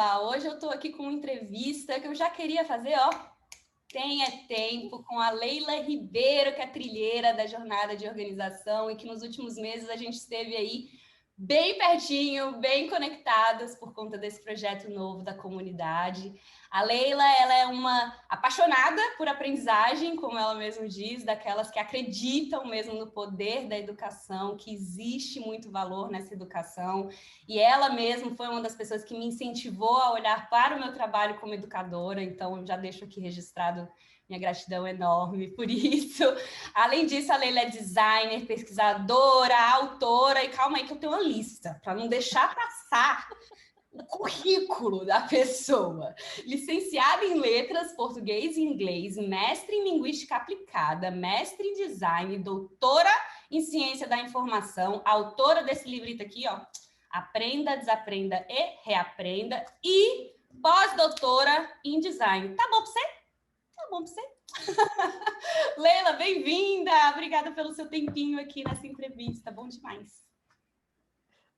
pessoal, hoje eu estou aqui com uma entrevista que eu já queria fazer, ó, tem tempo, com a Leila Ribeiro, que é trilheira da jornada de organização e que nos últimos meses a gente esteve aí bem pertinho, bem conectadas por conta desse projeto novo da comunidade. A Leila, ela é uma apaixonada por aprendizagem, como ela mesma diz, daquelas que acreditam mesmo no poder da educação, que existe muito valor nessa educação. E ela mesma foi uma das pessoas que me incentivou a olhar para o meu trabalho como educadora, então eu já deixo aqui registrado minha gratidão enorme por isso. Além disso, a Leila é designer, pesquisadora, autora, e calma aí que eu tenho uma lista, para não deixar passar o currículo da pessoa. Licenciada em letras, português e inglês, mestre em linguística aplicada, mestre em design, doutora em ciência da informação, autora desse livrito aqui, ó, Aprenda, Desaprenda e Reaprenda, e pós-doutora em design. Tá bom para você? Tá bom para você? Leila, bem-vinda! Obrigada pelo seu tempinho aqui nessa entrevista. Bom demais.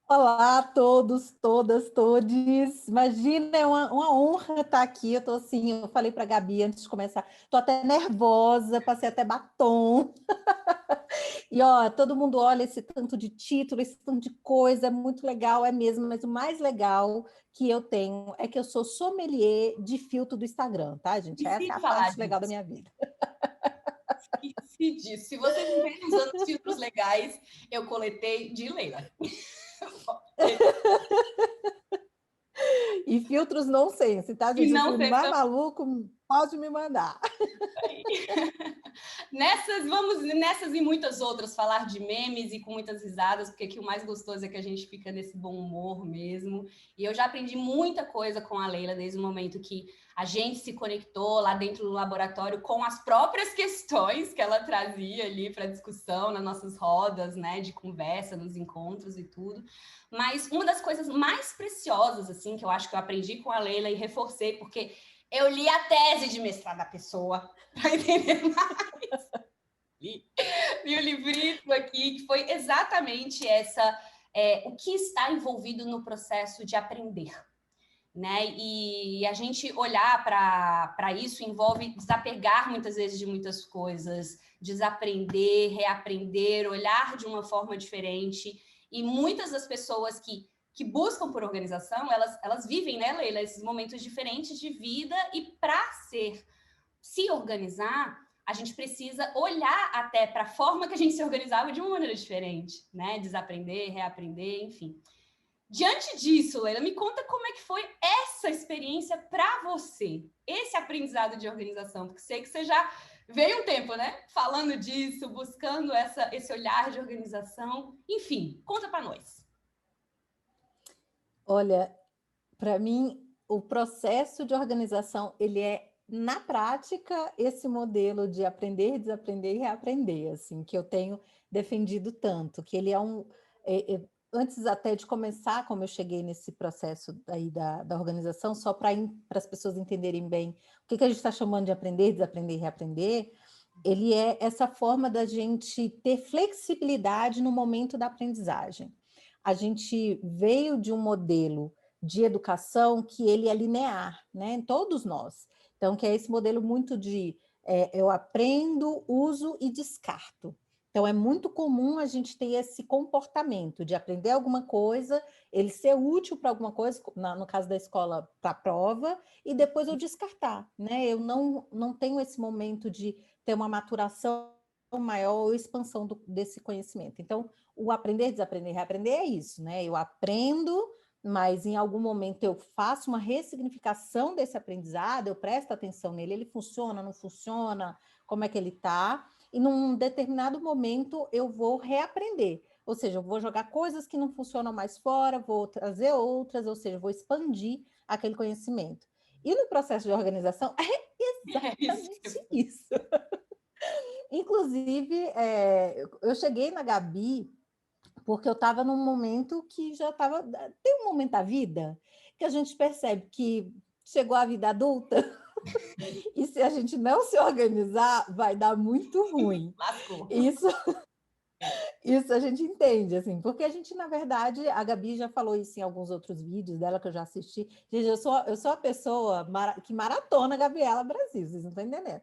Olá a todos, todas, todes. Imagina, é uma honra estar aqui. Eu tô assim, eu falei para a Gabi antes de começar, tô até nervosa, passei até batom. E ó, todo mundo olha esse tanto de título, esse tanto de coisa, é muito legal, é mesmo, mas o mais legal que eu tenho é que eu sou sommelier de filtro do Instagram, tá, gente? Essa é a parte legal da minha vida. Esqueci disso. Se vocês me verem usando filtros legais, eu coletei de Leila. E filtros nonsense, tá, gente? E O não filme sei mais maluco, pode me mandar. Vamos nessas e muitas outras, falar de memes e com muitas risadas, porque aqui o mais gostoso é que a gente fica nesse bom humor mesmo. E eu já aprendi muita coisa com a Leila desde o momento que a gente se conectou lá dentro do laboratório com as próprias questões que ela trazia ali para discussão nas nossas rodas, né, de conversa, nos encontros e tudo. Mas uma das coisas mais preciosas, assim, que eu acho que eu aprendi com a Leila e reforcei, porque eu li a tese de mestrado da pessoa para entender mais. Li o livrito aqui, que foi exatamente o que está envolvido no processo de aprender. Né? E a gente olhar para isso envolve desapegar muitas vezes de muitas coisas, desaprender, reaprender, olhar de uma forma diferente. E muitas das pessoas que buscam por organização, elas vivem, né, Leila, esses momentos diferentes de vida, e para se organizar, a gente precisa olhar até para a forma que a gente se organizava de uma maneira diferente, né? Desaprender, reaprender, enfim. Diante disso, Leila, me conta como é que foi essa experiência para você, esse aprendizado de organização, porque sei que você já veio um tempo, né? Falando disso, buscando esse olhar de organização. Enfim, conta para nós. Olha, para mim, o processo de organização, ele é, na prática, esse modelo de aprender, desaprender e reaprender, assim, que eu tenho defendido tanto, que ele é antes até de começar, como eu cheguei nesse processo aí da organização, só para as pessoas entenderem bem o que a gente está chamando de aprender, desaprender e reaprender, ele é essa forma da gente ter flexibilidade no momento da aprendizagem. A gente veio de um modelo de educação que ele é linear, né? Todos nós. Então, que é esse modelo muito de eu aprendo, uso e descarto. Então, é muito comum a gente ter esse comportamento de aprender alguma coisa, ele ser útil para alguma coisa, no caso da escola, para a prova, e depois eu descartar, né? Eu não tenho esse momento de ter uma maturação maior ou expansão desse conhecimento. Então, o aprender, desaprender, reaprender é isso, né? Eu aprendo, mas em algum momento eu faço uma ressignificação desse aprendizado, eu presto atenção nele, ele funciona, não funciona, como é que ele está, e num determinado momento eu vou reaprender, ou seja, eu vou jogar coisas que não funcionam mais fora, vou trazer outras, ou seja, vou expandir aquele conhecimento. E no processo de organização é exatamente isso. Inclusive, eu cheguei na Gabi porque eu estava num momento que já estava... Tem um momento da vida que a gente percebe que chegou a vida adulta e se a gente não se organizar, vai dar muito ruim. Lascou. Isso, Isso a gente entende, assim, porque a gente, na verdade, a Gabi já falou isso em alguns outros vídeos dela que eu já assisti. Gente, eu sou a pessoa que maratona a Gabriela Brasil, vocês não estão entendendo.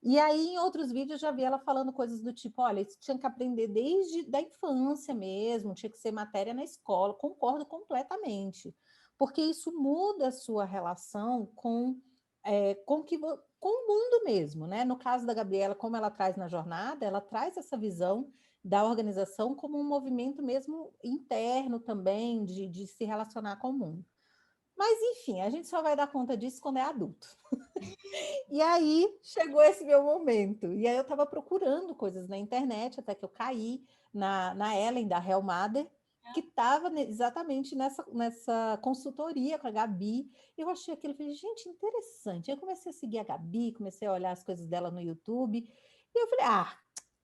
E aí, em outros vídeos, eu já vi ela falando coisas do tipo, olha, isso tinha que aprender desde da infância mesmo, tinha que ser matéria na escola. Concordo completamente, porque isso muda a sua relação com o mundo mesmo, né? No caso da Gabriela, como ela traz na jornada, ela traz essa visão da organização como um movimento mesmo interno também, de se relacionar com o mundo. Mas, enfim, a gente só vai dar conta disso quando é adulto. E aí chegou esse meu momento. E aí eu estava procurando coisas na internet, até que eu caí na Ellen, da Hell Mother, que estava exatamente nessa consultoria com a Gabi. Eu achei aquilo e falei, gente, interessante. Eu comecei a seguir a Gabi, comecei a olhar as coisas dela no YouTube. E eu falei,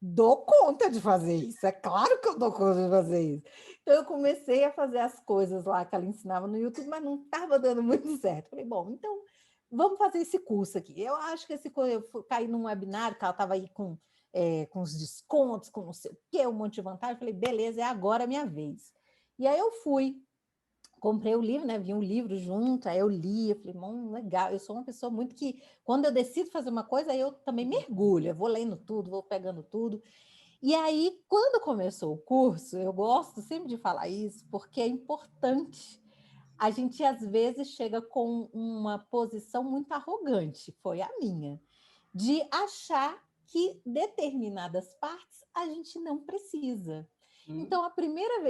dou conta de fazer isso. É claro que eu dou conta de fazer isso. Então eu comecei a fazer as coisas lá que ela ensinava no YouTube, mas não estava dando muito certo. Falei, bom, então vamos fazer esse curso aqui. Eu acho que eu caí num webinar que ela estava aí com os descontos, com não sei o quê, um monte de vantagem. Falei, beleza, é agora a minha vez. E aí eu fui, comprei o livro, né? Vi um livro junto, aí eu li, eu falei, legal. Eu sou uma pessoa muito que, quando eu decido fazer uma coisa, aí eu também mergulho, eu vou lendo tudo, vou pegando tudo. E aí, quando começou o curso, eu gosto sempre de falar isso, porque é importante. A gente, às vezes, chega com uma posição muito arrogante, foi a minha, de achar que determinadas partes a gente não precisa. Então,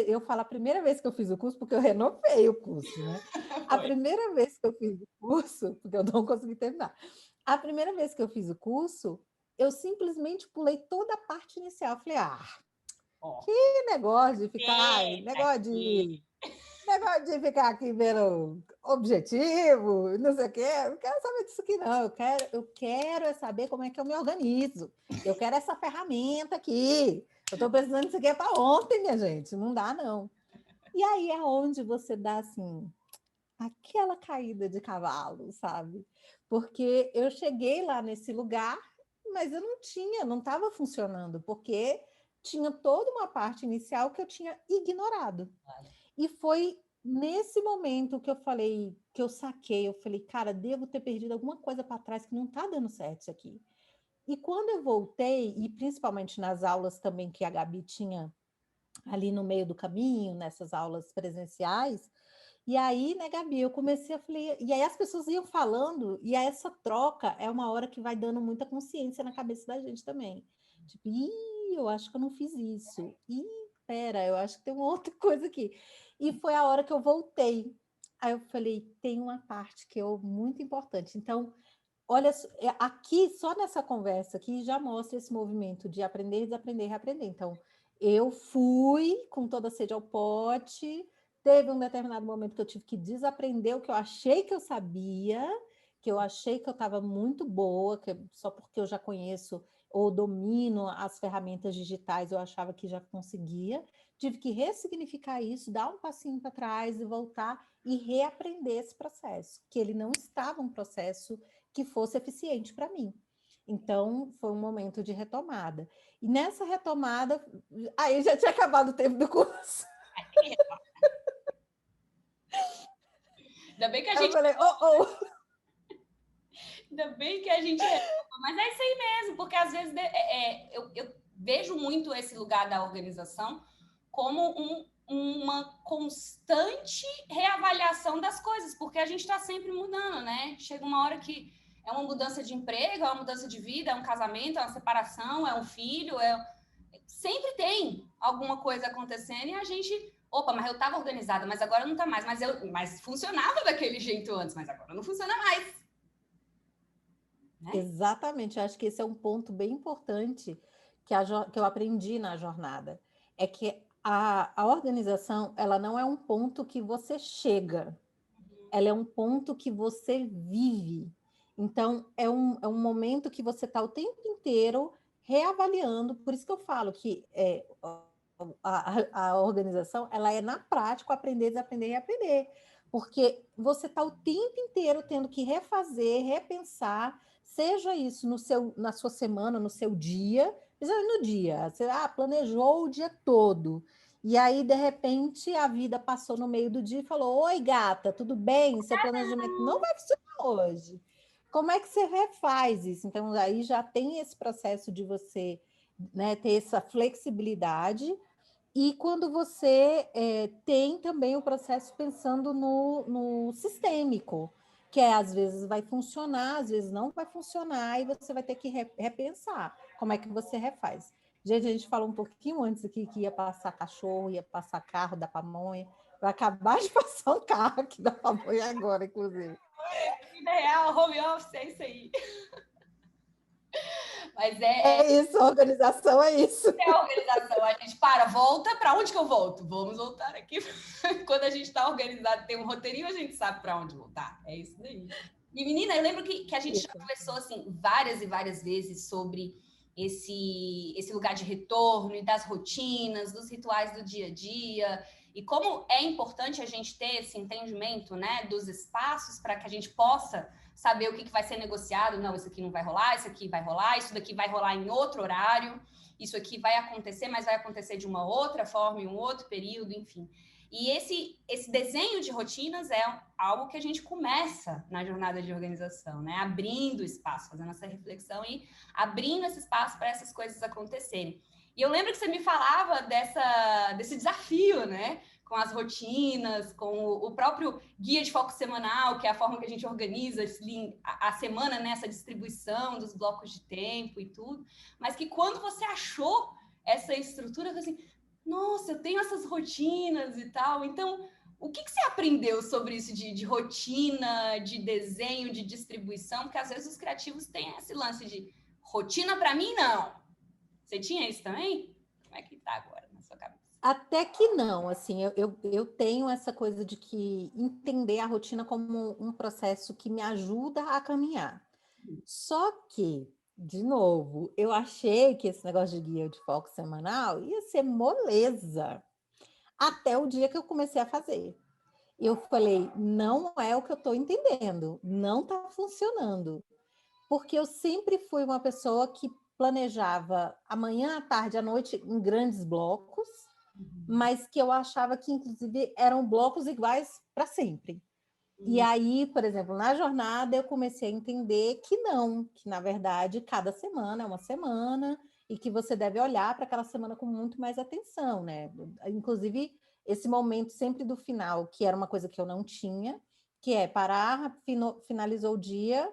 eu falo a primeira vez que eu fiz o curso, porque eu renovei o curso, né? A primeira vez que eu fiz o curso, porque eu não consegui terminar, a primeira vez que eu fiz o curso, eu simplesmente pulei toda a parte inicial. Falei, que negócio de ficar, negócio de ficar aqui vendo objetivo, não sei o quê, eu não quero saber disso aqui, não. Eu quero é saber como é que eu me organizo. Eu quero essa ferramenta aqui. Eu estou precisando disso aqui para ontem, minha gente. Não dá, não. E aí é onde você dá, assim, aquela caída de cavalo, sabe? Porque eu cheguei lá nesse lugar, mas eu não estava funcionando, porque tinha toda uma parte inicial que eu tinha ignorado. E foi nesse momento que eu falei, que eu saquei, eu falei, cara, devo ter perdido alguma coisa para trás que não está dando certo isso aqui. E quando eu voltei, e principalmente nas aulas também que a Gabi tinha ali no meio do caminho, nessas aulas presenciais, e aí, né, Gabi, eu comecei a falar, e aí as pessoas iam falando, e aí essa troca é uma hora que vai dando muita consciência na cabeça da gente também. Tipo, eu acho que eu não fiz isso. Pera, eu acho que tem uma outra coisa aqui. E foi a hora que eu voltei. Aí eu falei, tem uma parte que é muito importante. Então, olha, aqui, só nessa conversa aqui, já mostra esse movimento de aprender, desaprender e reaprender. Então, eu fui com toda a sede ao pote, teve um determinado momento que eu tive que desaprender o que eu achei que eu sabia, que eu achei que eu estava muito boa, só porque eu já conheço ou domino as ferramentas digitais, eu achava que já conseguia. Tive que ressignificar isso, dar um passinho para trás e voltar e reaprender esse processo, que ele não estava um processo que fosse eficiente para mim. Então, foi um momento de retomada. E nessa retomada, aí já tinha acabado o tempo do curso. Ainda bem que a Aí gente... eu falei, Ainda bem que a gente... Mas é isso aí mesmo, porque às vezes eu vejo muito esse lugar da organização como uma constante reavaliação das coisas, porque a gente está sempre mudando, né? Chega uma hora que é uma mudança de emprego, é uma mudança de vida, é um casamento, é uma separação, é um filho, sempre tem alguma coisa acontecendo e a gente... Opa, mas eu estava organizada, mas agora não está mais. Mas funcionava daquele jeito antes, mas agora não funciona mais. Né? Exatamente, eu acho que esse é um ponto bem importante que eu aprendi na jornada. É que a organização, ela não é um ponto que você chega, ela é um ponto que você vive. Então, é um momento que você está o tempo inteiro reavaliando. Por isso que eu falo que a organização, ela é na prática, aprender, desaprender e aprender. Porque você está o tempo inteiro tendo que refazer, repensar, seja isso na sua semana, no seu dia, no dia, você planejou o dia todo, e aí, de repente, a vida passou no meio do dia e falou, oi, gata, tudo bem? Seu planejamento não vai funcionar hoje. Como é que você refaz isso? Então, aí já tem esse processo de você, né, ter essa flexibilidade, e quando você tem também o processo pensando no sistêmico, que às vezes vai funcionar, às vezes não vai funcionar, e você vai ter que repensar como é que você refaz. Gente, a gente falou um pouquinho antes aqui que ia passar cachorro, ia passar carro da pamonha. Vai acabar de passar um carro aqui da pamonha agora, inclusive. Vida real, home office, é isso aí. Mas isso, a organização é isso. É a organização. A gente volta, para onde que eu volto? Vamos voltar aqui. Quando a gente está organizado, tem um roteirinho, a gente sabe para onde voltar. É isso daí. E, menina, eu lembro que a gente já conversou assim, várias e várias vezes sobre esse lugar de retorno e das rotinas, dos rituais do dia a dia, e como é importante a gente ter esse entendimento, né, dos espaços para que a gente possa saber o que vai ser negociado. Não, isso aqui não vai rolar, isso aqui vai rolar, isso daqui vai rolar em outro horário, isso aqui vai acontecer, mas vai acontecer de uma outra forma, em um outro período, enfim. E esse desenho de rotinas é algo que a gente começa na jornada de organização, né? Abrindo espaço, fazendo essa reflexão e abrindo esse espaço para essas coisas acontecerem. E eu lembro que você me falava desse desafio, né? Com as rotinas, com o próprio guia de foco semanal, que é a forma que a gente organiza a semana, né? Essa distribuição dos blocos de tempo e tudo. Mas que quando você achou essa estrutura, assim, nossa, eu tenho essas rotinas e tal. Então, o que você aprendeu sobre isso de rotina, de desenho, de distribuição? Porque às vezes os criativos têm esse lance de rotina para mim, não. Você tinha isso também? Como é que tá agora na sua cabeça? Até que não, assim, eu tenho essa coisa de que entender a rotina como um processo que me ajuda a caminhar. Só que, de novo, eu achei que esse negócio de guia de foco semanal ia ser moleza, até o dia que eu comecei a fazer. Eu falei, não é o que eu estou entendendo, não está funcionando. Porque eu sempre fui uma pessoa que planejava a manhã, a tarde, à noite em grandes blocos, mas que eu achava que, inclusive, eram blocos iguais para sempre. E aí, por exemplo, na jornada eu comecei a entender que não, que na verdade cada semana é uma semana e que você deve olhar para aquela semana com muito mais atenção, né? Inclusive, esse momento sempre do final, que era uma coisa que eu não tinha, que é parar, finalizou o dia,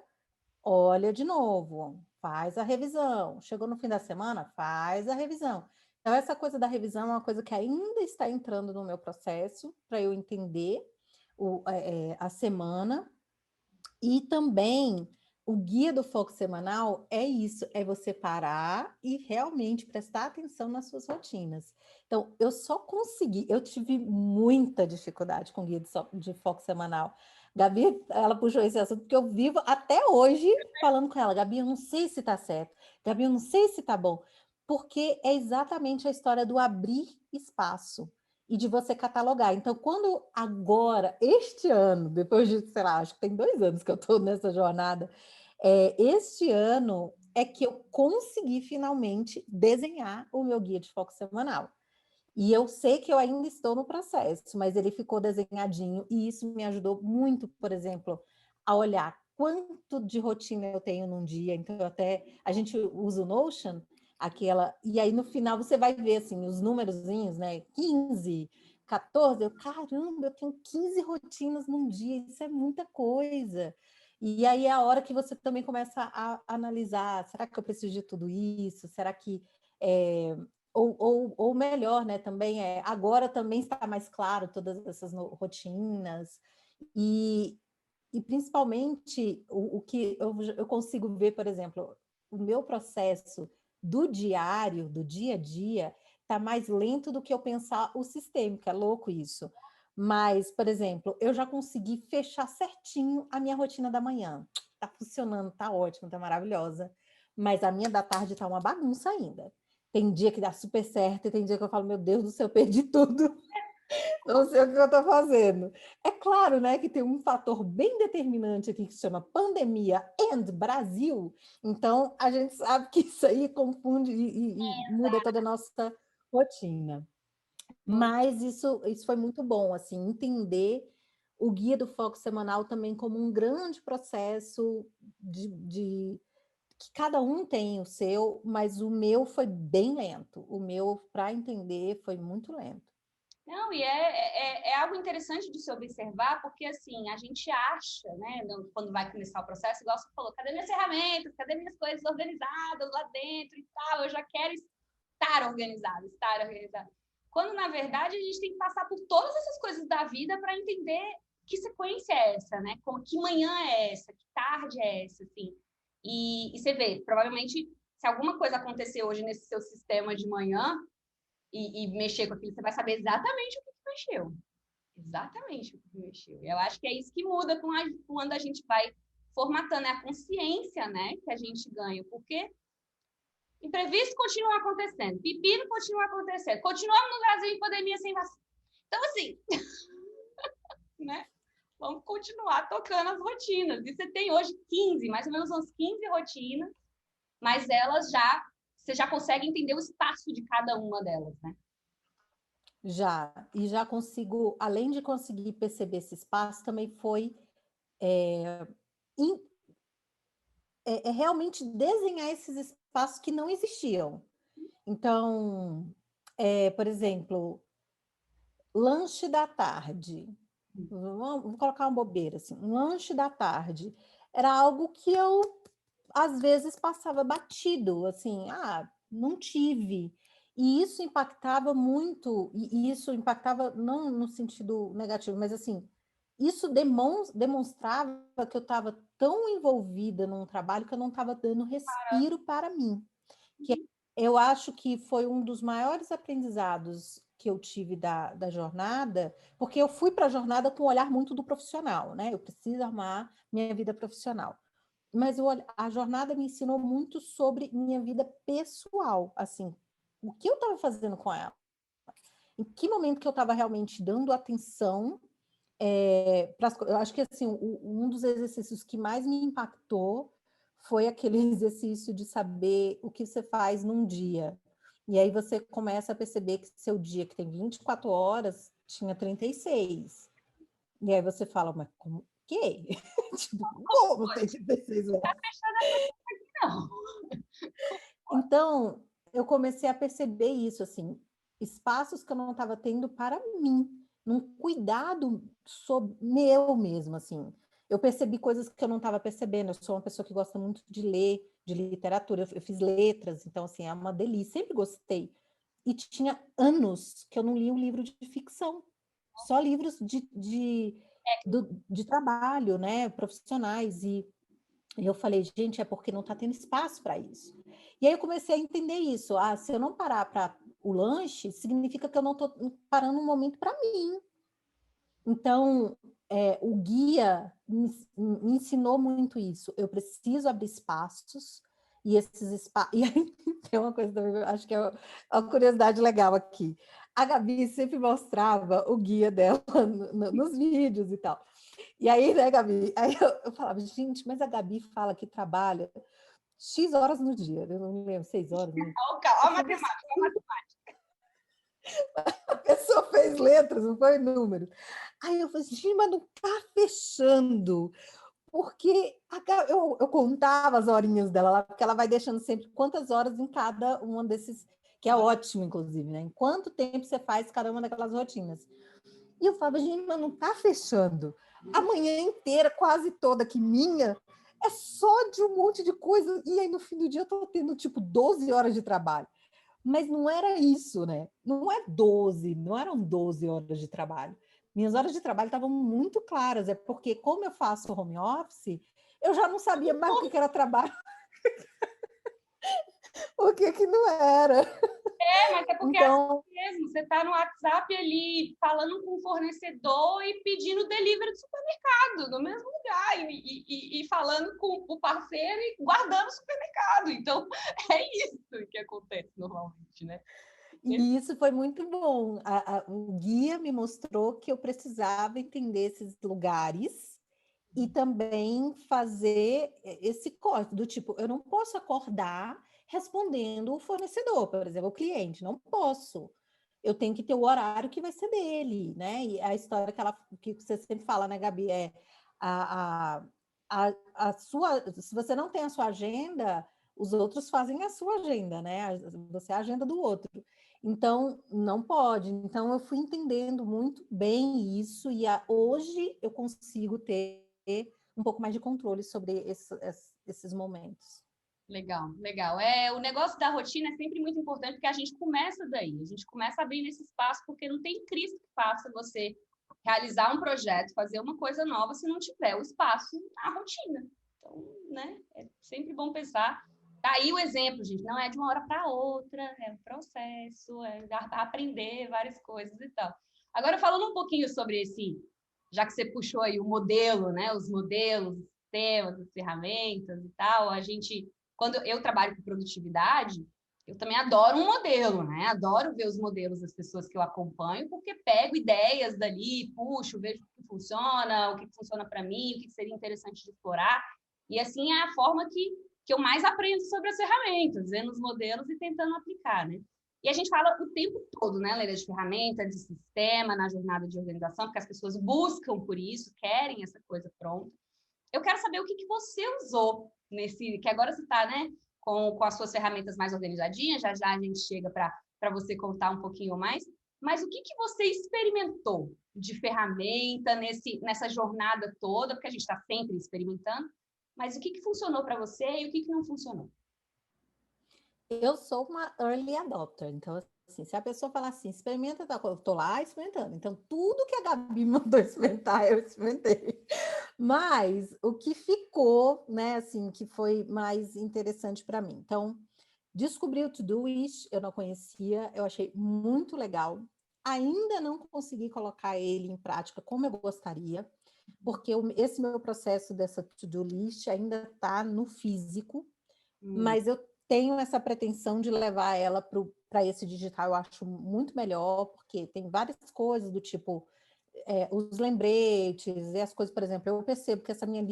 olha de novo, faz a revisão. Chegou no fim da semana, faz a revisão. Então, essa coisa da revisão é uma coisa que ainda está entrando no meu processo para eu entender a semana. E também o guia do foco semanal é isso, é você parar e realmente prestar atenção nas suas rotinas. Então, eu tive muita dificuldade com o guia de foco semanal. Gabi, ela puxou esse assunto porque eu vivo até hoje falando com ela, Gabi, eu não sei se está certo, Gabi, eu não sei se está bom, porque é exatamente a história do abrir espaço e de você catalogar. Então, quando agora, este ano, depois de, sei lá, acho que tem 2 anos que eu estou nessa jornada, este ano é que eu consegui finalmente desenhar o meu guia de foco semanal. E eu sei que eu ainda estou no processo, mas ele ficou desenhadinho e isso me ajudou muito, por exemplo, a olhar quanto de rotina eu tenho num dia. Então, a gente usa o Notion, e aí no final você vai ver assim os númerozinhos, né? 15, 14, caramba, eu tenho 15 rotinas num dia, isso é muita coisa. E aí é a hora que você também começa a analisar, será que eu preciso de tudo isso? Será que ou melhor, né? Também agora também está mais claro todas essas rotinas e principalmente o que eu consigo ver, por exemplo, o meu processo do diário, do dia a dia, está mais lento do que eu pensar o sistêmico, é louco isso. Mas, por exemplo, eu já consegui fechar certinho a minha rotina da manhã. Está funcionando, está ótimo, está maravilhosa. Mas a minha da tarde está uma bagunça ainda. Tem dia que dá super certo e tem dia que eu falo, meu Deus do céu, eu perdi tudo. Não sei o que eu estou fazendo. É claro, né, que tem um fator bem determinante aqui que se chama pandemia and Brasil. Então, a gente sabe que isso aí confunde e muda toda a nossa rotina. Mas isso foi muito bom, assim, entender o Guia do Foco Semanal também como um grande processo de que cada um tem o seu, mas o meu foi bem lento. O meu, para entender, foi muito lento. Não, e é algo interessante de se observar, porque assim, a gente acha, né, quando vai começar o processo, igual você falou, cadê minhas ferramentas, cadê minhas coisas organizadas lá dentro e tal, eu já quero estar organizado. Quando, na verdade, a gente tem que passar por todas essas coisas da vida para entender que sequência é essa, né? Que manhã é essa, que tarde é essa, assim. E você vê, provavelmente, se alguma coisa acontecer hoje nesse seu sistema de manhã, e mexer com aquilo, você vai saber exatamente o que mexeu. Exatamente o que mexeu. Eu acho que é isso que muda quando a gente vai formatando, é a consciência, né, que a gente ganha, porque imprevisto continua acontecendo, pepino continua acontecendo, continuamos no Brasil em pandemia sem vacina. Então, assim, né, vamos continuar tocando as rotinas. E você tem hoje 15, mais ou menos umas 15 rotinas, mas você já consegue entender o espaço de cada uma delas, né? E já consigo, além de conseguir perceber esse espaço, também foi é, realmente desenhar esses espaços que não existiam. Então, por exemplo, lanche da tarde. Vou colocar uma bobeira, assim, um lanche da tarde. Era algo que eu, às vezes, passava batido, assim, não tive. E isso impactava muito, e isso impactava não no sentido negativo, mas assim, isso demonstrava que eu estava tão envolvida num trabalho que eu não estava dando respiro para mim. Que eu acho que foi um dos maiores aprendizados que eu tive da jornada, porque eu fui para a jornada com um olhar muito do profissional, né? Eu preciso arrumar minha vida profissional. Mas a jornada me ensinou muito sobre minha vida pessoal, assim, o que eu estava fazendo com ela, em que momento que eu estava realmente dando atenção. Eu acho que assim, um dos exercícios que mais me impactou foi aquele exercício de saber o que você faz num dia. E aí você começa a perceber que seu dia, que tem 24 horas, tinha 36. E aí você fala, mas como que? Tipo, como tem 36 horas? Tá fechando essa aqui, não. Então, eu comecei a perceber isso, assim, espaços que eu não estava tendo para mim, num cuidado meu mesmo, assim. Eu percebi coisas que eu não estava percebendo. Eu sou uma pessoa que gosta muito de ler, de literatura. Eu fiz letras, então, assim, é uma delícia. Sempre gostei. E tinha anos que eu não li um livro de ficção. Só livros de trabalho, né, profissionais. E eu falei, gente, é porque não está tendo espaço para isso. E aí eu comecei a entender isso. Se eu não parar para o lanche, significa que eu não estou parando um momento para mim. Então, o guia me ensinou muito isso. Eu preciso abrir espaços, e esses espaços. E aí tem uma coisa também, acho que é uma curiosidade legal aqui. A Gabi sempre mostrava o guia dela nos vídeos e tal. E aí, né, Gabi? Aí eu falava, gente, mas a Gabi fala que trabalha X horas no dia, eu não lembro, 6 horas. Não. Olha a matemática, a matemática. A pessoa fez letras, não foi número. Aí eu falei, gente, mas não tá fechando. Porque eu contava as horinhas dela lá, porque ela vai deixando sempre quantas horas em cada uma desses, que é ótimo, inclusive, né? Em quanto tempo você faz cada uma daquelas rotinas. E eu falava, gente, mas não tá fechando. A manhã inteira, quase toda que minha, é só de um monte de coisa. E aí, no fim do dia, eu tô tendo, tipo, 12 horas de trabalho. Mas não era isso, né? Não eram 12 horas de trabalho. Minhas horas de trabalho estavam muito claras, é porque, como eu faço home office, eu já não sabia mais o que era trabalho, o que não era. Mas é porque Então, é assim mesmo. Você está no WhatsApp ali falando com o fornecedor e pedindo delivery do supermercado, no mesmo lugar, e falando com o parceiro e guardando o supermercado. Então, é isso que acontece normalmente, né? E isso foi muito bom. O guia me mostrou que eu precisava entender esses lugares e também fazer esse corte, do tipo, eu não posso acordar respondendo o fornecedor, por exemplo, o cliente, não posso. Eu tenho que ter o horário que vai ser dele, né? E a história que você sempre fala, né, Gabi, é a, a sua, se você não tem a sua agenda, os outros fazem a sua agenda, né? Você é a agenda do outro. Então, não pode. Então, eu fui entendendo muito bem isso e hoje eu consigo ter um pouco mais de controle sobre esses momentos. Legal, legal. O negócio da rotina é sempre muito importante porque a gente começa daí, a gente começa abrindo esse espaço porque não tem Cristo que faça você realizar um projeto, fazer uma coisa nova se não tiver o espaço na rotina. Então, né, é sempre bom pensar. Daí o exemplo, gente, não é de uma hora para outra, é um processo, é aprender várias coisas e tal. Agora, falando um pouquinho sobre já que você puxou aí o modelo, né, os modelos, os sistemas, as ferramentas e tal, quando eu trabalho com produtividade, eu também adoro um modelo, né? Adoro ver os modelos das pessoas que eu acompanho, porque pego ideias dali, puxo, vejo o que funciona para mim, o que seria interessante de explorar. E assim é a forma que eu mais aprendo sobre as ferramentas, vendo os modelos e tentando aplicar, né? E a gente fala o tempo todo, né, Leila, de ferramenta, de sistema, na jornada de organização, porque as pessoas buscam por isso, querem essa coisa pronta. Eu quero saber o que você usou que agora você está, né, com as suas ferramentas mais organizadinhas, já já a gente chega para você contar um pouquinho mais, mas o que você experimentou de ferramenta nessa jornada toda, porque a gente está sempre experimentando, mas o que funcionou para você e o que não funcionou? Eu sou uma early adopter, então, assim, se a pessoa falar assim, experimenta, eu tô lá experimentando. Então, tudo que a Gabi me mandou experimentar, eu experimentei. Mas o que ficou, né, assim, que foi mais interessante para mim. Então, descobri o Todoist, eu não conhecia, eu achei muito legal. Ainda não consegui colocar ele em prática como eu gostaria, porque esse meu processo dessa to-do list ainda está no físico, mas eu tenho essa pretensão de levar ela para esse digital, eu acho muito melhor, porque tem várias coisas do tipo os lembretes e as coisas, por exemplo, eu percebo que essa minha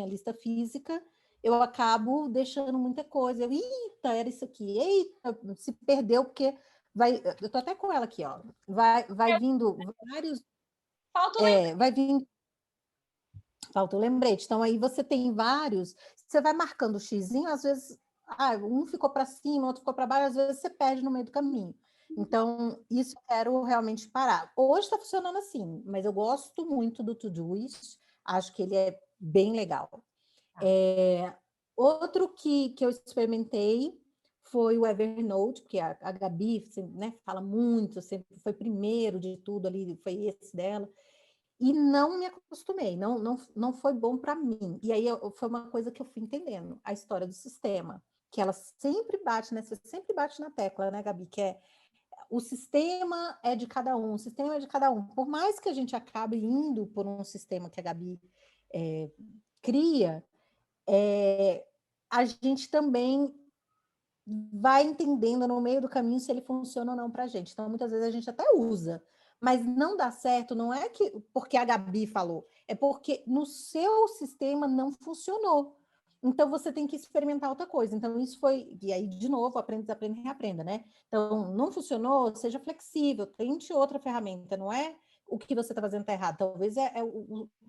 lista física, eu acabo deixando muita coisa. Eita, era isso aqui, eita, se perdeu, porque eu tô até com ela aqui, ó. Vai vindo vários. Falta o lembrete. Vai vir. Falta o lembrete. Então, aí você tem vários, você vai marcando o xizinho, às vezes, um ficou para cima, outro ficou para baixo, às vezes você perde no meio do caminho. Então, isso eu quero realmente parar. Hoje está funcionando assim, mas eu gosto muito do Todoist, acho que ele é bem legal. Outro que eu experimentei foi o Evernote, porque a Gabi, né, fala muito, sempre foi primeiro de tudo ali, foi esse dela. E não me acostumei, não foi bom para mim. E aí foi uma coisa que eu fui entendendo, a história do sistema, que ela sempre bate, né? Você sempre bate na tecla, né, Gabi? Que o sistema é de cada um, o sistema é de cada um. Por mais que a gente acabe indo por um sistema que a Gabi cria, a gente também vai entendendo no meio do caminho se ele funciona ou não para a gente. Então, muitas vezes a gente até usa, mas não dá certo, não é que porque a Gabi falou, é porque no seu sistema não funcionou. Então, você tem que experimentar outra coisa. Então, isso foi... E aí, de novo, aprende, desaprende e reaprenda, né? Então, não funcionou, seja flexível, tente outra ferramenta, não é o que você está fazendo está errado. Talvez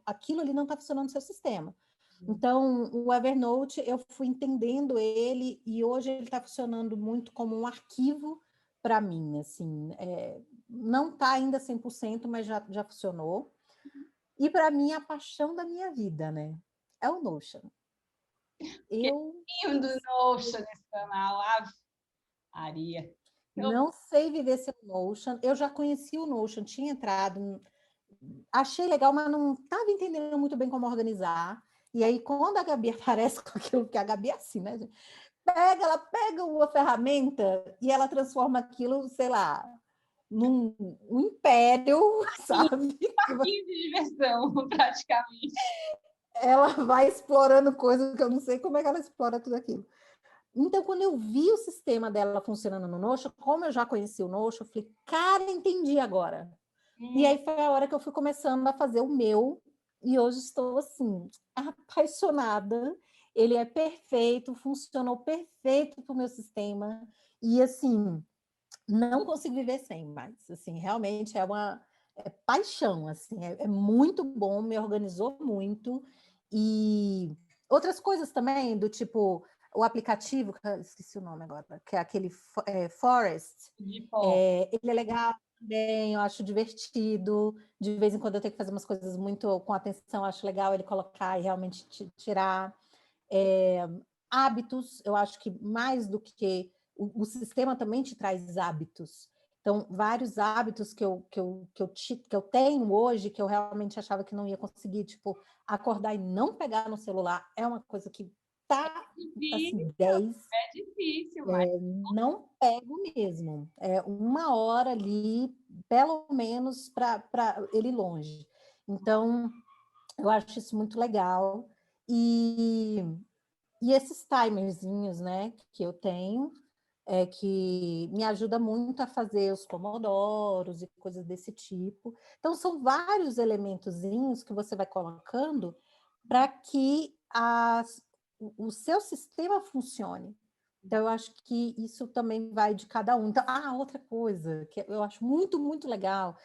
aquilo ali não está funcionando no seu sistema. Então, o Evernote, eu fui entendendo ele e hoje ele está funcionando muito como um arquivo para mim, assim, não está ainda 100%, mas já funcionou. E para mim, a paixão da minha vida, né? É o Notion. Que lindo Notion nesse canal, Maria. Não sei viver sem o Notion. Eu já conheci o Notion, tinha entrado, achei legal, mas não estava entendendo muito bem como organizar. E aí, quando a Gabi aparece com aquilo, que a Gabi é assim, né, gente? Ela pega uma ferramenta e ela transforma aquilo, sei lá, num um império, sabe? Parquinho de diversão, praticamente. Ela vai explorando coisas que eu não sei como é que ela explora tudo aquilo. Então, quando eu vi o sistema dela funcionando no Notion, como eu já conheci o Notion, eu falei, cara, entendi agora. E aí foi a hora que eu fui começando a fazer o meu, e hoje estou, assim, apaixonada. Ele é perfeito, funcionou perfeito para o meu sistema, e, assim, não consigo viver sem mais. Assim, realmente é paixão, assim, é muito bom, me organizou muito. E outras coisas também, do tipo, o aplicativo, que eu esqueci o nome agora, que é aquele Forest, ele é legal também, eu acho divertido. De vez em quando eu tenho que fazer umas coisas muito com atenção, eu acho legal ele colocar e realmente tirar. Hábitos, eu acho que mais do que o sistema também te traz hábitos. Então, vários hábitos que eu tenho hoje, que eu realmente achava que não ia conseguir, tipo, acordar e não pegar no celular, é uma coisa que tá, assim, 10. É difícil, mas... Não pego mesmo. É 1 hora ali, pelo menos, para ele ir longe. Então, eu acho isso muito legal. E esses timerzinhos, né, que eu tenho, que me ajuda muito a fazer os pomodoros e coisas desse tipo. Então, são vários elementozinhos que você vai colocando para que o seu sistema funcione. Então, eu acho que isso também vai de cada um. Então, outra coisa que eu acho muito, muito legal,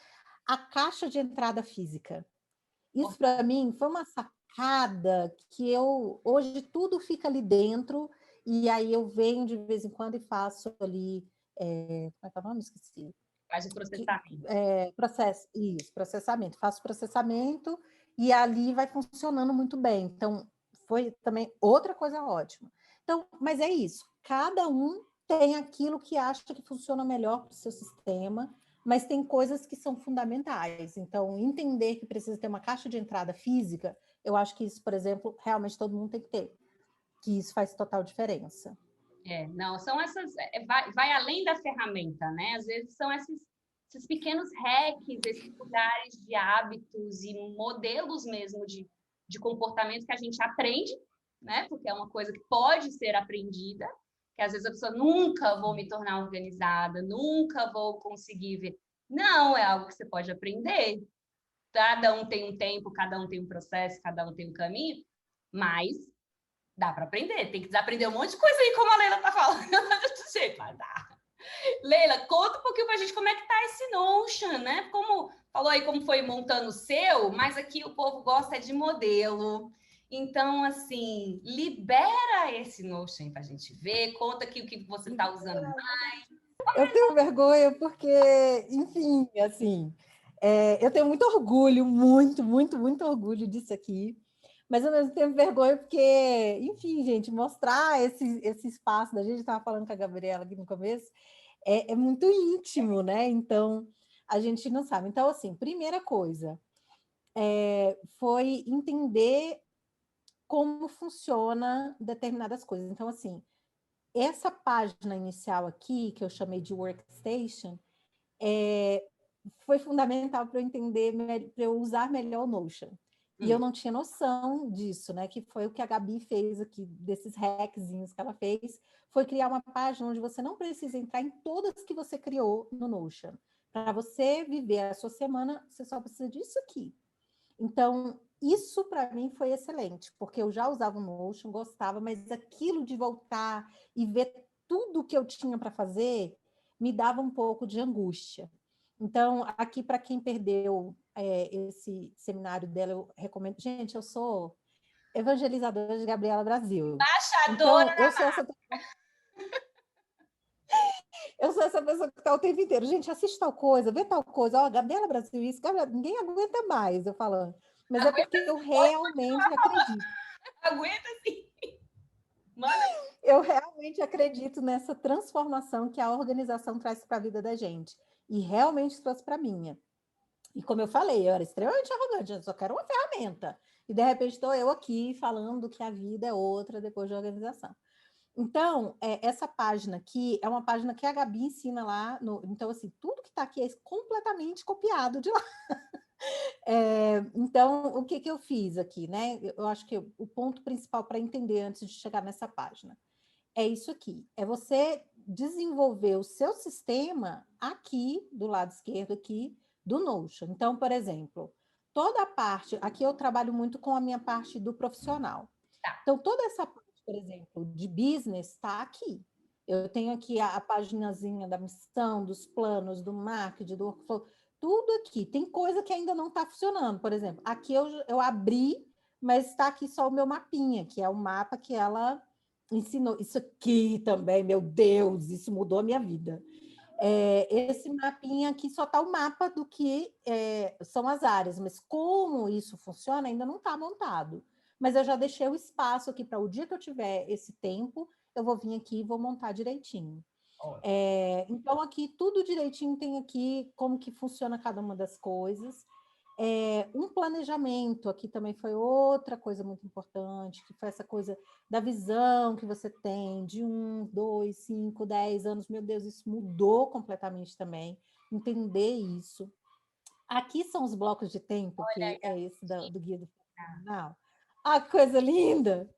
a caixa de entrada física. Isso, para mim, foi uma sacada que hoje tudo fica ali dentro, e aí eu venho de vez em quando e faço ali, como é que é o nome? Esqueci. Faz o processamento. Processamento. Faço processamento e ali vai funcionando muito bem. Então, foi também outra coisa ótima. Então, mas é isso. Cada um tem aquilo que acha que funciona melhor para o seu sistema, mas tem coisas que são fundamentais. Então, entender que precisa ter uma caixa de entrada física, eu acho que isso, por exemplo, realmente todo mundo tem que ter, que isso faz total diferença. Não, são essas... vai além da ferramenta, né? Às vezes são esses pequenos hacks, esses lugares de hábitos e modelos mesmo de comportamento que a gente aprende, né? Porque é uma coisa que pode ser aprendida, que às vezes a pessoa nunca vou me tornar organizada, nunca vou conseguir ver. Não, é algo que você pode aprender. Cada um tem um tempo, cada um tem um processo, cada um tem um caminho, mas dá para aprender. Tem que desaprender um monte de coisa aí, como a Leila tá falando. Do jeito, mas dá. Leila, conta um pouquinho pra gente como é que tá esse Notion, né? Como falou aí como foi montando o seu, mas aqui o povo gosta de modelo. Então, assim, libera esse Notion pra gente ver, conta aqui o que você tá usando mais. Eu tenho vergonha porque, enfim, assim, eu tenho muito orgulho, muito, muito, muito orgulho disso aqui, mas ao mesmo tempo vergonha porque, enfim, gente, mostrar esse espaço da gente, estava falando com a Gabriela aqui no começo, é muito íntimo, né? Então, a gente não sabe. Então, assim, primeira coisa, foi entender como funciona determinadas coisas. Então, assim, essa página inicial aqui, que eu chamei de Workstation, foi fundamental para eu entender, para eu usar melhor o Notion. E eu não tinha noção disso, né? Que foi o que a Gabi fez aqui, desses hackzinhos que ela fez, foi criar uma página onde você não precisa entrar em todas que você criou no Notion. Para você viver a sua semana, você só precisa disso aqui. Então, isso para mim foi excelente, porque eu já usava o Notion, gostava, mas aquilo de voltar e ver tudo que eu tinha para fazer me dava um pouco de angústia. Então, aqui para quem perdeu esse seminário dela, eu recomendo. Gente, eu sou evangelizadora de Gabriela Brasil. Embaixadora Então, eu sou essa pessoa que está o tempo inteiro. Gente, assiste tal coisa, vê tal coisa. Ó, Gabriela Brasil, isso, Gabriela, ninguém aguenta mais eu falando. Mas é porque eu realmente acredito. Aguenta sim. Manda. Eu realmente acredito nessa transformação que a organização traz para a vida da gente. E realmente trouxe para a minha. E como eu falei, eu era extremamente arrogante, eu só quero uma ferramenta. E de repente estou eu aqui falando que a vida é outra depois da organização. Então, essa página aqui é uma página que a Gabi ensina lá. Então, assim, tudo que está aqui é completamente copiado de lá. Então, o que eu fiz aqui, né? Eu acho que o ponto principal para entender antes de chegar nessa página é isso aqui. É você desenvolver o seu sistema aqui, do lado esquerdo aqui, do Notion. Então, por exemplo, toda a parte... Aqui eu trabalho muito com a minha parte do profissional. Tá. Então, toda essa parte, por exemplo, de business está aqui. Eu tenho aqui a paginazinha da missão, dos planos, do marketing, do workflow, tudo aqui. Tem coisa que ainda não está funcionando. Por exemplo, aqui eu abri, mas está aqui só o meu mapinha, que é o mapa que ela ensinou. Isso aqui também, meu Deus, isso mudou a minha vida. Esse mapinha aqui só está o mapa do que são as áreas, mas como isso funciona ainda não está montado. Mas eu já deixei o espaço aqui para o dia que eu tiver esse tempo, eu vou vir aqui e vou montar direitinho. Então, aqui, tudo direitinho tem aqui como que funciona cada uma das coisas. Um planejamento aqui também foi outra coisa muito importante, que foi essa coisa da visão que você tem de 1, 2, 5, 10 anos. Meu Deus, isso mudou completamente também. Entender isso. Aqui são os blocos de tempo, que é esse do Guia do Profissional. Ah, que coisa linda!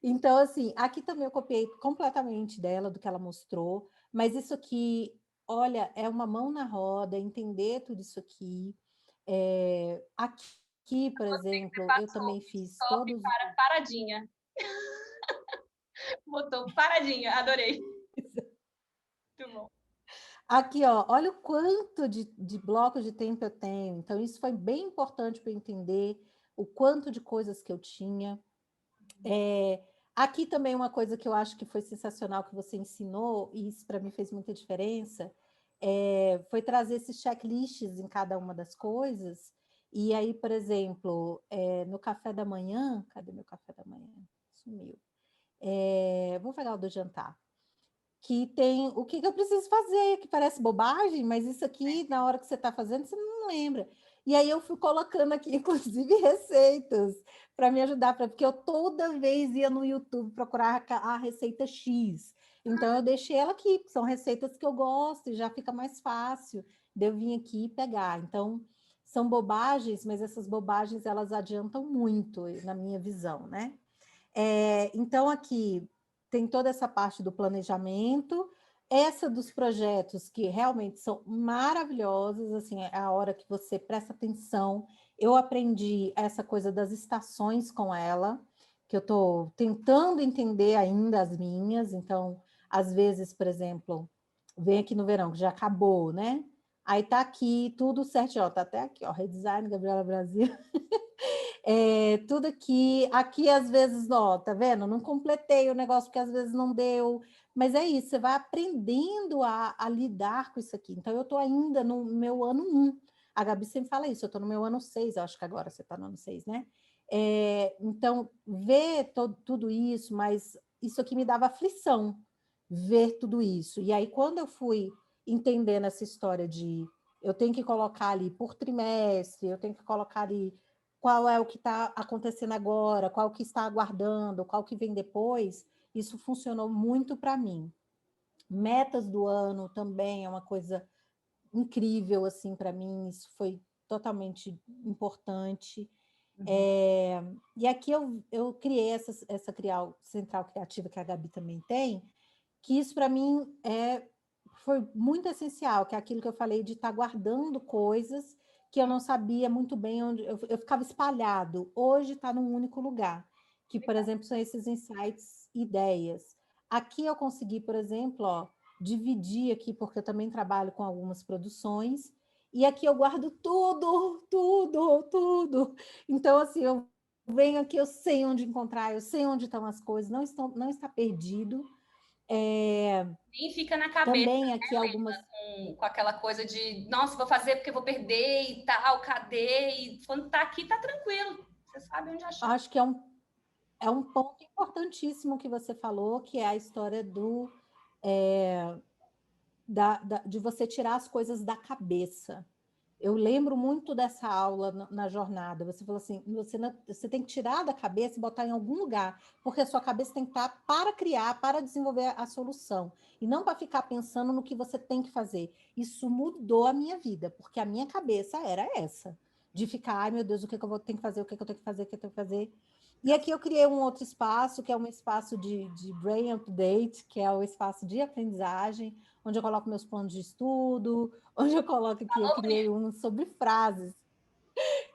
Então, assim, aqui também eu copiei completamente dela, do que ela mostrou, mas isso aqui, olha, é uma mão na roda, entender tudo isso aqui. Aqui, por exemplo, eu também fiz Stop todos... para paradinha. Botou paradinha, adorei. Muito bom. Aqui, ó, olha o quanto de blocos de tempo eu tenho. Então, isso foi bem importante para eu entender o quanto de coisas que eu tinha. Aqui também uma coisa que eu acho que foi sensacional que você ensinou, e isso para mim fez muita diferença, foi trazer esses checklists em cada uma das coisas. E aí, por exemplo, no café da manhã... Cadê meu café da manhã? Sumiu. Vou pegar o do jantar. Que tem o que eu preciso fazer, que parece bobagem, mas isso aqui, na hora que você está fazendo, você não lembra. E aí eu fui colocando aqui, inclusive, receitas para me ajudar, porque eu toda vez ia no YouTube procurar a receita X. Então, eu deixei ela aqui, porque são receitas que eu gosto e já fica mais fácil de eu vir aqui e pegar. Então, são bobagens, mas essas bobagens, elas adiantam muito, na minha visão, né? Então, aqui tem toda essa parte do planejamento, essa dos projetos que realmente são maravilhosos, assim, é a hora que você presta atenção. Eu aprendi essa coisa das estações com ela, que eu estou tentando entender ainda as minhas. Então, às vezes, por exemplo, vem aqui no verão, que já acabou, né? Aí tá aqui tudo certinho, ó, tá até aqui, ó, Redesign Gabriela Brasil. Tudo aqui às vezes, ó, tá vendo? Não completei o negócio porque às vezes não deu, mas é isso, você vai aprendendo a lidar com isso aqui. Então, eu estou ainda no meu ano 1. A Gabi sempre fala isso, eu estou no meu ano 6, eu acho que agora você está no ano 6, né? Então, ver tudo isso, mas isso aqui me dava aflição, ver tudo isso. E aí, quando eu fui entendendo essa história de eu tenho que colocar ali por trimestre, eu tenho que colocar ali qual é o que está acontecendo agora, qual que está aguardando, qual que vem depois, isso funcionou muito para mim. Metas do ano também é uma coisa incrível, assim, para mim, isso foi totalmente importante. E aqui eu criei essa central criativa que a Gabi também tem, que isso para mim foi muito essencial, que é aquilo que eu falei de estar guardando coisas que eu não sabia muito bem onde... Eu ficava espalhado. Hoje está num único lugar, que, por exemplo, são esses insights, ideias. Aqui eu consegui, por exemplo, ó, dividir aqui, porque eu também trabalho com algumas produções, e aqui eu guardo tudo, tudo, tudo. Então, assim, eu venho aqui, eu sei onde encontrar, eu sei onde estão as coisas, não está perdido. Nem fica na cabeça, Também né, aqui algumas... com aquela coisa de, nossa, vou fazer porque vou perder e tal, cadê? E quando tá aqui, tá tranquilo. Você sabe onde achar. Acho que é um ponto importantíssimo que você falou, que é a história de você tirar as coisas da cabeça. Eu lembro muito dessa aula na jornada. Você falou assim, você tem que tirar da cabeça e botar em algum lugar, porque a sua cabeça tem que estar para criar, para desenvolver a solução, e não para ficar pensando no que você tem que fazer. Isso mudou a minha vida, porque a minha cabeça era essa, de ficar, ai meu Deus, o que eu vou ter que fazer, o que eu tenho que fazer, o que eu tenho que fazer. E aqui eu criei um outro espaço, que é um espaço de Brain Update, que é o espaço de aprendizagem, onde eu coloco meus planos de estudo, onde eu coloco aqui, eu criei um sobre frases,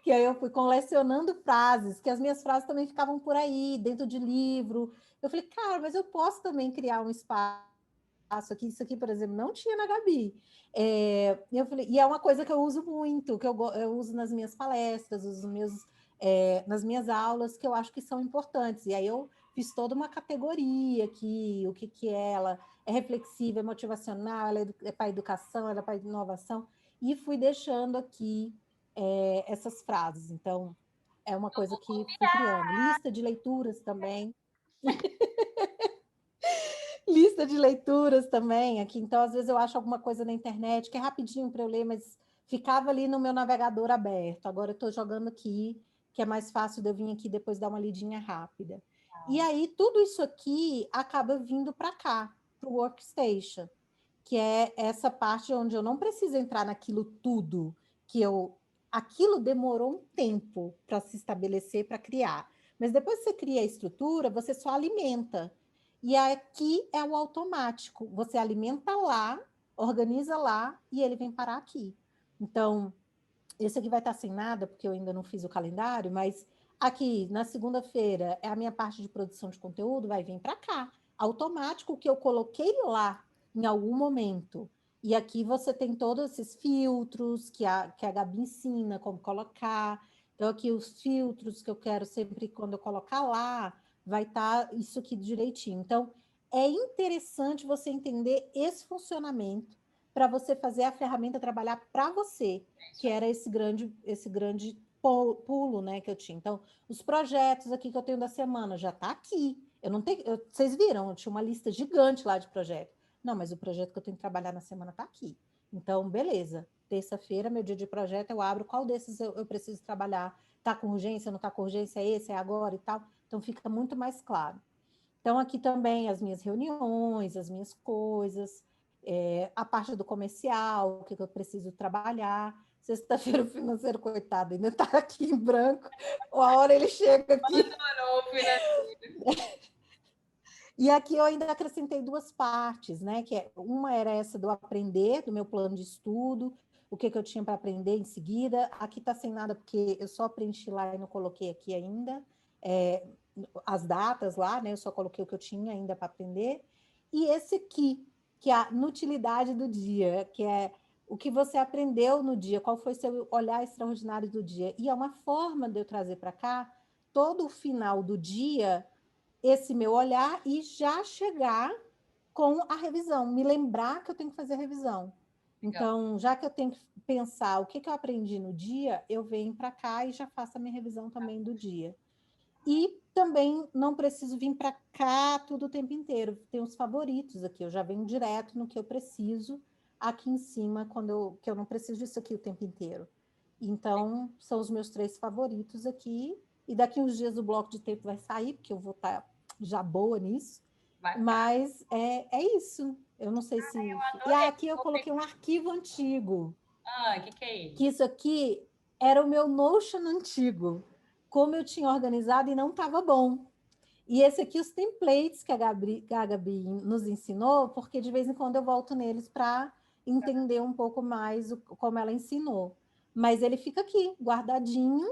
que aí eu fui colecionando frases, que as minhas frases também ficavam por aí, dentro de livro. Eu falei, cara, mas eu posso também criar um espaço aqui, isso aqui, por exemplo, não tinha na Gabi. Eu falei, e é uma coisa que eu uso muito, que eu uso nas minhas palestras, uso nas minhas aulas, que eu acho que são importantes. E aí eu fiz toda uma categoria aqui, o que é ela, é reflexiva, é motivacional, ela é para educação, ela é para inovação, e fui deixando aqui essas frases. Então, é uma coisa que fui criando. Lista de leituras também. Lista de leituras também aqui. Então, às vezes eu acho alguma coisa na internet que é rapidinho para eu ler, mas ficava ali no meu navegador aberto. Agora eu estou jogando aqui, que é mais fácil de eu vir aqui depois dar uma lidinha rápida. E aí, tudo isso aqui acaba vindo para cá, para o Workstation, que é essa parte onde eu não preciso entrar naquilo tudo, aquilo demorou um tempo para se estabelecer, para criar. Mas depois que você cria a estrutura, você só alimenta. E aqui é o automático. Você alimenta lá, organiza lá e ele vem parar aqui. Então, esse aqui vai estar sem nada, porque eu ainda não fiz o calendário, mas aqui, na segunda-feira, é a minha parte de produção de conteúdo, vai vir para cá. Automático que eu coloquei lá em algum momento. E aqui você tem todos esses filtros que a Gabi ensina como colocar. Então, aqui os filtros que eu quero sempre, quando eu colocar lá, vai estar isso aqui direitinho. Então, é interessante você entender esse funcionamento para você fazer a ferramenta trabalhar para você, que era esse grande pulo, né, que eu tinha. Então, os projetos aqui que eu tenho da semana já está aqui. Eu não tenho, vocês viram, eu tinha uma lista gigante lá de projetos. Não, mas o projeto que eu tenho que trabalhar na semana está aqui. Então, beleza. Terça-feira, meu dia de projeto, eu abro qual desses eu preciso trabalhar. Está com urgência, não está com urgência, é esse, é agora e tal. Então, fica muito mais claro. Então, aqui também as minhas reuniões, as minhas coisas, a parte do comercial, o que eu preciso trabalhar. Sexta-feira o financeiro, coitado, ainda está aqui em branco. A hora ele chega aqui. E aqui eu ainda acrescentei duas partes, né? Uma era essa do aprender, do meu plano de estudo, o que eu tinha para aprender em seguida. Aqui está sem nada, porque eu só preenchi lá e não coloquei aqui ainda. As datas lá, né? Eu só coloquei o que eu tinha ainda para aprender. E esse aqui, que é a inutilidade do dia, que é o que você aprendeu no dia, qual foi seu olhar extraordinário do dia. E é uma forma de eu trazer para cá todo o final do dia esse meu olhar e já chegar com a revisão, me lembrar que eu tenho que fazer a revisão. Então, já que eu tenho que pensar o que eu aprendi no dia, eu venho para cá e já faço a minha revisão também do dia. E também não preciso vir para cá tudo o tempo inteiro. Tem os favoritos aqui, eu já venho direto no que eu preciso aqui em cima, que eu não preciso disso aqui o tempo inteiro. Então, são os meus 3 favoritos aqui. E daqui uns dias o bloco de tempo vai sair, porque eu vou estar já boa nisso. Mas é isso. Eu não sei se... E aqui eu coloquei um arquivo antigo. Que é isso? Que isso aqui era o meu Notion antigo. Como eu tinha organizado e não estava bom. E esse aqui, os templates que a Gabi nos ensinou, porque de vez em quando eu volto neles para entender um pouco mais como ela ensinou. Mas ele fica aqui, guardadinho,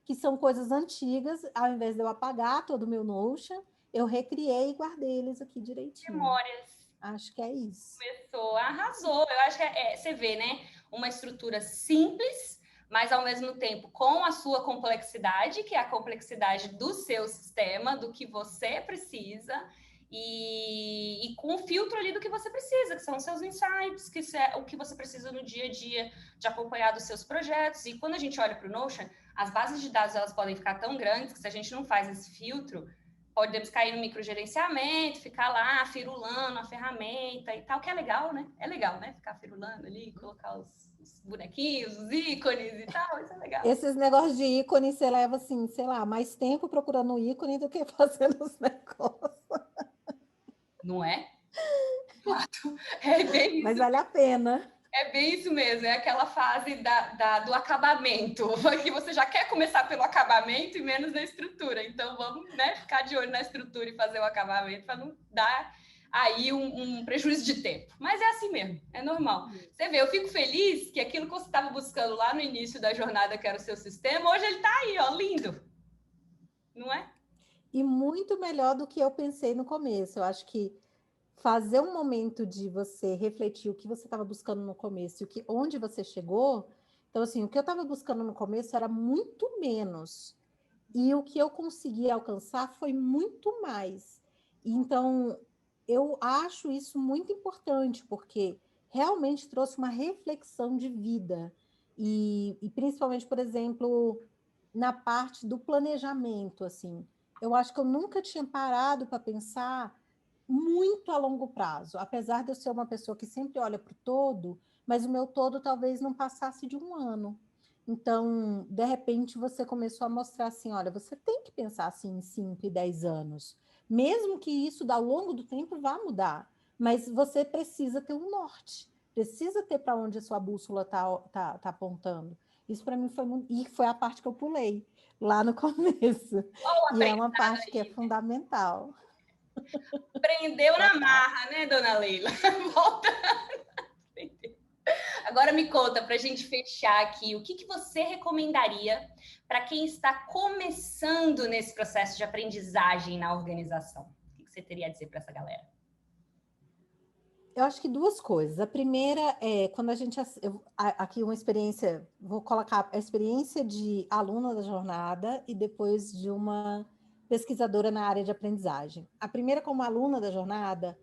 que são coisas antigas, ao invés de eu apagar todo o meu Notion, eu recriei e guardei eles aqui direitinho. Memórias. Acho que é isso. Começou, arrasou. Eu acho que você vê, né? Uma estrutura simples, mas ao mesmo tempo com a sua complexidade, que é a complexidade do seu sistema, do que você precisa, e com o filtro ali do que você precisa, que são os seus insights, que é o que você precisa no dia a dia de acompanhar dos seus projetos. E quando a gente olha para o Notion, as bases de dados elas podem ficar tão grandes que se a gente não faz esse filtro, podemos cair no microgerenciamento, ficar lá firulando a ferramenta e tal, que é legal, né? É legal, né? Ficar firulando ali, colocar os bonequinhos, os ícones e tal, isso é legal. Esses negócios de ícone, você leva, assim, sei lá, mais tempo procurando o ícone do que fazendo os negócios. Não é? É bem isso. Mas vale a pena. É bem isso mesmo, é aquela fase do acabamento, que você já quer começar pelo acabamento e menos na estrutura. Então, vamos, né, ficar de olho na estrutura e fazer o acabamento para não dar aí um prejuízo de tempo. Mas é assim mesmo, é normal. Você vê, eu fico feliz que aquilo que você estava buscando lá no início da jornada, que era o seu sistema, hoje ele está aí, ó, lindo. Não é? E muito melhor do que eu pensei no começo. Eu acho que fazer um momento de você refletir o que você estava buscando no começo e onde você chegou. Então, assim, o que eu estava buscando no começo era muito menos. E o que eu consegui alcançar foi muito mais. Então, eu acho isso muito importante, porque realmente trouxe uma reflexão de vida. E principalmente, por exemplo, na parte do planejamento, assim. Eu acho que eu nunca tinha parado para pensar muito a longo prazo, apesar de eu ser uma pessoa que sempre olha para o todo, mas o meu todo talvez não passasse de um ano. Então, de repente, você começou a mostrar assim, olha, você tem que pensar assim em 5 e 10 anos, mesmo que isso ao longo do tempo vá mudar, mas você precisa ter um norte, precisa ter para onde a sua bússola tá apontando. Isso para mim foi muito, e foi a parte que eu pulei lá no começo. Olha o E é uma aprendizado parte que é aí. fundamental. Prendeu na Total. marra, né, dona Leila? Volta. Agora me conta, para a gente fechar aqui, o que você recomendaria para quem está começando nesse processo de aprendizagem na organização? O que você teria a dizer para essa galera? Eu acho que duas coisas. A primeira é quando a gente. Aqui uma experiência, vou colocar a experiência de aluna da jornada e depois de uma pesquisadora na área de aprendizagem. A primeira, como aluna da jornada,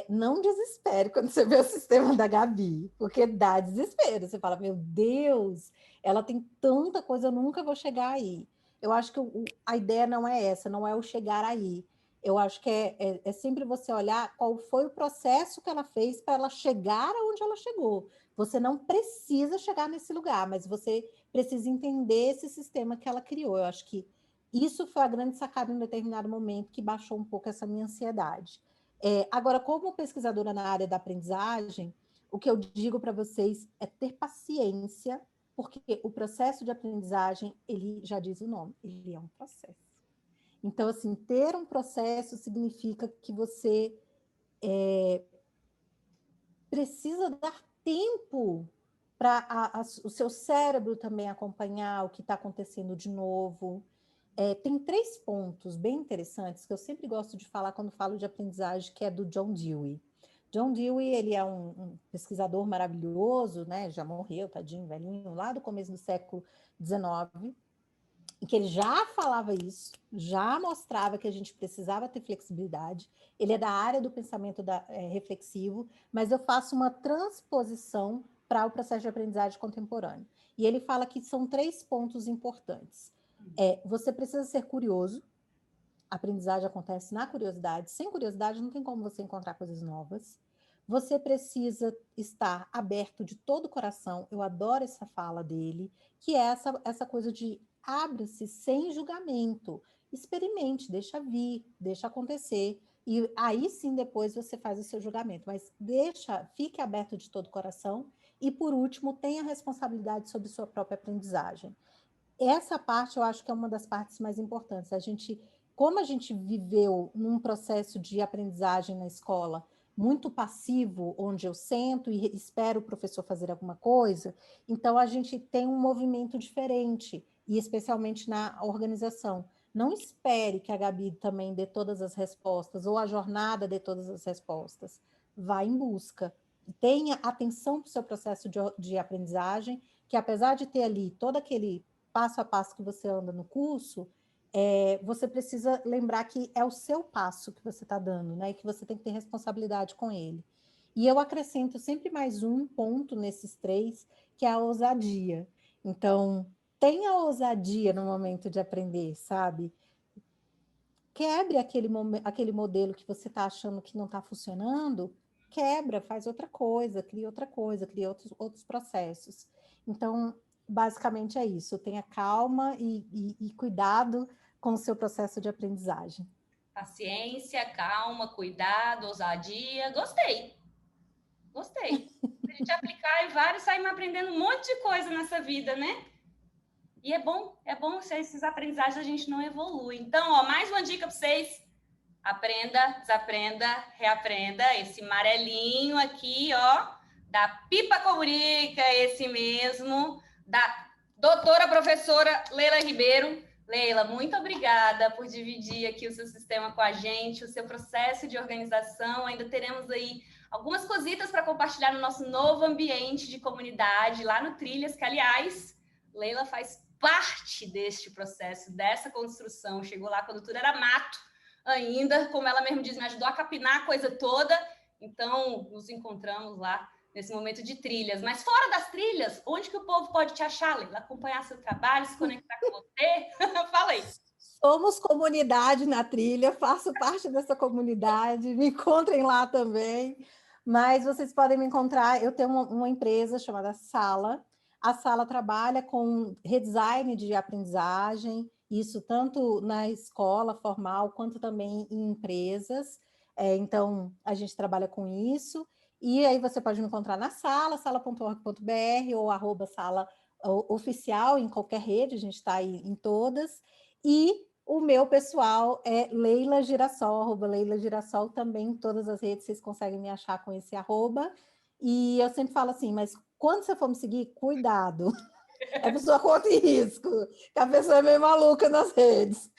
não desespere quando você vê o sistema da Gabi, porque dá desespero. Você fala, meu Deus, ela tem tanta coisa, eu nunca vou chegar aí. Eu acho que a ideia não é essa, não é o chegar aí. Eu acho que é sempre você olhar qual foi o processo que ela fez para ela chegar aonde ela chegou. Você não precisa chegar nesse lugar, mas você precisa entender esse sistema que ela criou. Eu acho que isso foi a grande sacada em um determinado momento que baixou um pouco essa minha ansiedade. Agora, como pesquisadora na área da aprendizagem, o que eu digo para vocês é ter paciência, porque o processo de aprendizagem, ele já diz o nome, ele é um processo. Então, assim, ter um processo significa que você precisa dar tempo para o seu cérebro também acompanhar o que está acontecendo de novo. Tem 3 pontos bem interessantes que eu sempre gosto de falar quando falo de aprendizagem, que é do John Dewey. John Dewey, ele é um pesquisador maravilhoso, né? Já morreu, tadinho, velhinho, lá do começo do século XIX, em que ele já falava isso, já mostrava que a gente precisava ter flexibilidade. Ele é da área do pensamento reflexivo, mas eu faço uma transposição para o processo de aprendizagem contemporâneo. E ele fala que são 3 pontos importantes. Você precisa ser curioso, a aprendizagem acontece na curiosidade. Sem curiosidade, não tem como você encontrar coisas novas. Você precisa estar aberto de todo o coração. Eu adoro essa fala dele, que é essa coisa de abra-se sem julgamento. Experimente, deixa vir, deixa acontecer. E aí sim, depois você faz o seu julgamento. Mas fique aberto de todo o coração. E, por último, tenha responsabilidade sobre sua própria aprendizagem. Essa parte eu acho que é uma das partes mais importantes. Como a gente viveu num processo de aprendizagem na escola muito passivo, onde eu sento e espero o professor fazer alguma coisa, então a gente tem um movimento diferente, e especialmente na organização. Não espere que a Gabi também dê todas as respostas, ou a jornada dê todas as respostas. Vá em busca. Tenha atenção para o seu processo de aprendizagem, que apesar de ter ali todo aquele passo a passo que você anda no curso, você precisa lembrar que é o seu passo que você está dando, né? E que você tem que ter responsabilidade com ele. E eu acrescento sempre mais um ponto nesses 3, que é a ousadia. Então, tenha ousadia no momento de aprender, sabe? Quebre aquele modelo que você está achando que não está funcionando, quebra, faz outra coisa, cria outros processos. Então, basicamente é isso. Tenha calma e cuidado com o seu processo de aprendizagem. Paciência, calma, cuidado, ousadia. Gostei. Gostei. a gente aplicar e vários saímos aprendendo um monte de coisa nessa vida, né? E é bom se esses aprendizagens a gente não evolui. Então, ó, mais uma dica para vocês. Aprenda, desaprenda, reaprenda. Esse amarelinho aqui, ó, da Pipa Comunica, esse mesmo, da doutora professora Leila Ribeiro. Leila, muito obrigada por dividir aqui o seu sistema com a gente, o seu processo de organização. Ainda teremos aí algumas cositas para compartilhar no nosso novo ambiente de comunidade lá no Trilhas, que, aliás, Leila faz parte deste processo, dessa construção. Chegou lá quando tudo era mato ainda, como ela mesmo diz, me ajudou a capinar a coisa toda. Então, nos encontramos lá nesse momento de trilhas. Mas fora das trilhas, onde que o povo pode te achar, Leila? Acompanhar seu trabalho, se conectar com você? Fala aí. Somos comunidade na trilha, faço parte dessa comunidade, me encontrem lá também. Mas vocês podem me encontrar, eu tenho uma empresa chamada Sala. A Sala trabalha com redesign de aprendizagem, isso tanto na escola formal, quanto também em empresas. Então, a gente trabalha com isso. E aí você pode me encontrar na Sala, sala.org.br ou @sala oficial, em qualquer rede, a gente está aí em todas. E o meu pessoal é Leila Girassol, @Leila Girassol, também em todas as redes vocês conseguem me achar com esse arroba. E eu sempre falo assim, mas quando você for me seguir, cuidado. É pessoa conta em risco, que a pessoa é meio maluca nas redes.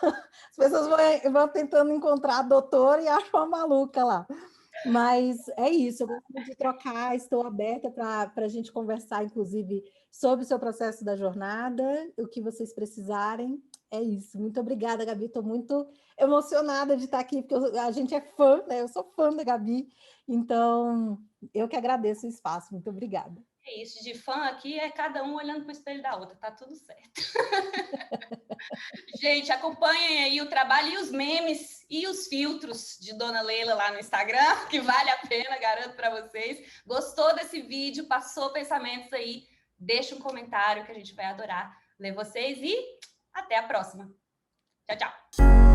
As pessoas vão tentando encontrar a doutora e acham uma maluca lá. Mas é isso, eu gosto muito de trocar, estou aberta para a gente conversar, inclusive, sobre o seu processo da jornada, o que vocês precisarem. É isso. Muito obrigada, Gabi. Estou muito emocionada de estar aqui, porque a gente é fã, né? Eu sou fã da Gabi. Então, eu que agradeço o espaço. Muito obrigada. É isso, de fã aqui é cada um olhando para o espelho da outra, tá tudo certo. Gente, acompanhem aí o trabalho e os memes e os filtros de Dona Leila lá no Instagram, que vale a pena, garanto para vocês. Gostou desse vídeo? Passou pensamentos aí? Deixa um comentário que a gente vai adorar ler vocês e até a próxima. Tchau, tchau.